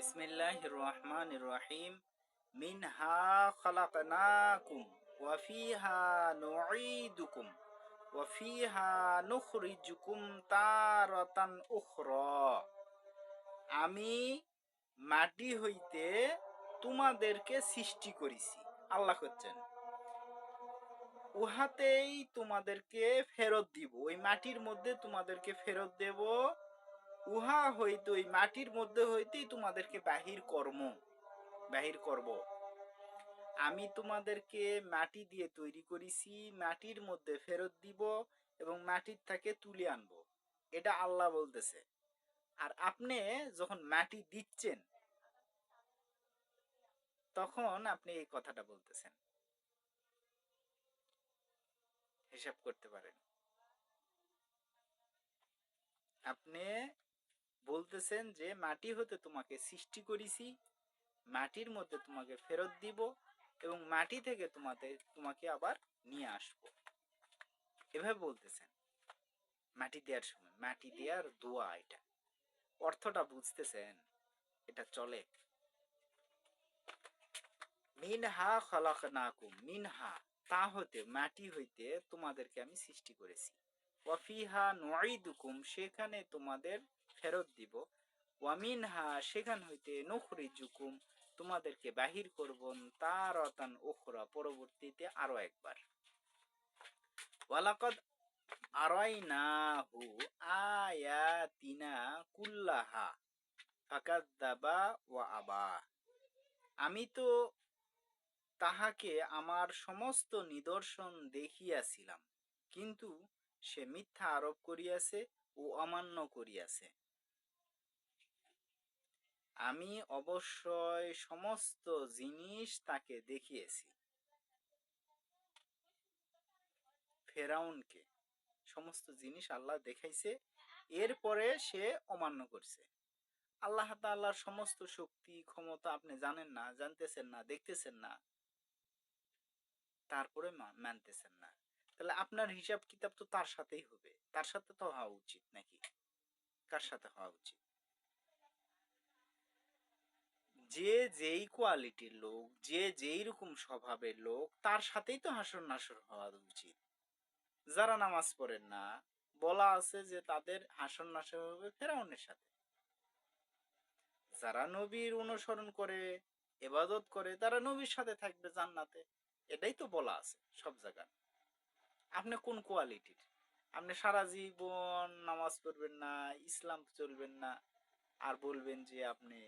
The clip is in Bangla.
বিসমিল্লাহির রহমানির রহিম। মিনহা খালাকনাকুম ওয়া ফিহা নুঈদুকুম ওয়া ফিহা নুখরিজুকুম তারাতান উখরা। আমি মাটি হইতে তোমাদেরকে সৃষ্টি করেছি। আল্লাহ হচ্ছেন, উহাতেই তোমাদেরকে ফেরত দিব, ওই মাটির মধ্যে তোমাদেরকে ফেরত দেব। উহা হইতে, ওই মাটির মধ্যে হইতেই তোমাদেরকে বাহির করব। আমি তোমাদেরকে মাটি দিয়ে তৈরি করেছি, মাটির মধ্যে ফেরত দিব এবং মাটির থেকে তুলে আনবো। এটা আল্লাহ বলতেছে। আর আপনি যখন মাটি দিচ্ছেন তখন আপনি এই কথাটা বলতেছেন। হিসাব করতে পারেন, আপনি বলতেছেন যে মাটি হতে তোমাকে সৃষ্টি করেছি, মাটির মধ্যে তোমাকে ফেরত দিব এবং মাটি থেকে তোমাকে আবার নিয়ে আসবো, এভাবে বলতেছেন। মাটি দেওয়ার সময়, মাটি দেওয়ার দোয়া, এটা অর্থটা বুঝতেছেন? এটা চলে। মিনহা খলাকনাকুম, মিনহা তা হতে, মাটি হইতে তোমাদেরকে আমি সৃষ্টি করেছি। ওয়াফিহা নুঈদুকুম, সেখানে তোমাদের ফেরত দিব। ওয়ামিনহা, সেখান হইতে নুখরিজুকুম, তোমাদেরকে বাহির করব তারাতান উখরা, পরবর্তীতে আরো একবার। ওয়ালাকাদ আরাইনাহু আয়াতিনা কুল্লাহা ফাকাযযাবা ওয়া আবা। আমি তো তাহাকে আমার সমস্ত নিদর্শন দেখিয়াছিলাম, কিন্তু সে মিথ্যা আরোপ করিয়াছে ও অমান্য করিয়াছে। আমি অবশ্যই সমস্ত জিনিস তাকে দেখিয়েছি, ফেরাউনকে সমস্ত জিনিস আল্লাহ দেখাইছে, এরপরে সে অমান্য করছে। আল্লাহ তাআলার সমস্ত শক্তি ক্ষমতা আপনি জানেন না, জানতেছেন না, দেখতেছেন না, তারপরে মানতেছেন না। তাহলে আপনার হিসাব কিতাব তো তার সাথেই হবে, তার সাথে তো হওয়া উচিত নাকি? কার সাথে হওয়া উচিত? যে যেই কোয়ালিটির লোক, যে যেই রকম স্বভাবের লোক, তার সাথেই তো হাসর নাসর হওয়া উচিত। যারা নামাজ পড়েন না, বলা আছে যে তাদের হাসর নাসর হবে ফেরাউনের সাথে। যারা নবীর অনুসরণ করে, ইবাদত করে, তারা নবীর সাথে থাকবে জান্নাতে। এটাই তো বলা আছে সব জায়গায়। আপনি কোন কোয়ালিটির? আপনি সারা জীবন নামাজ পড়বেন না, ইসলাম চলবেন না, আর বলবেন যে আপনি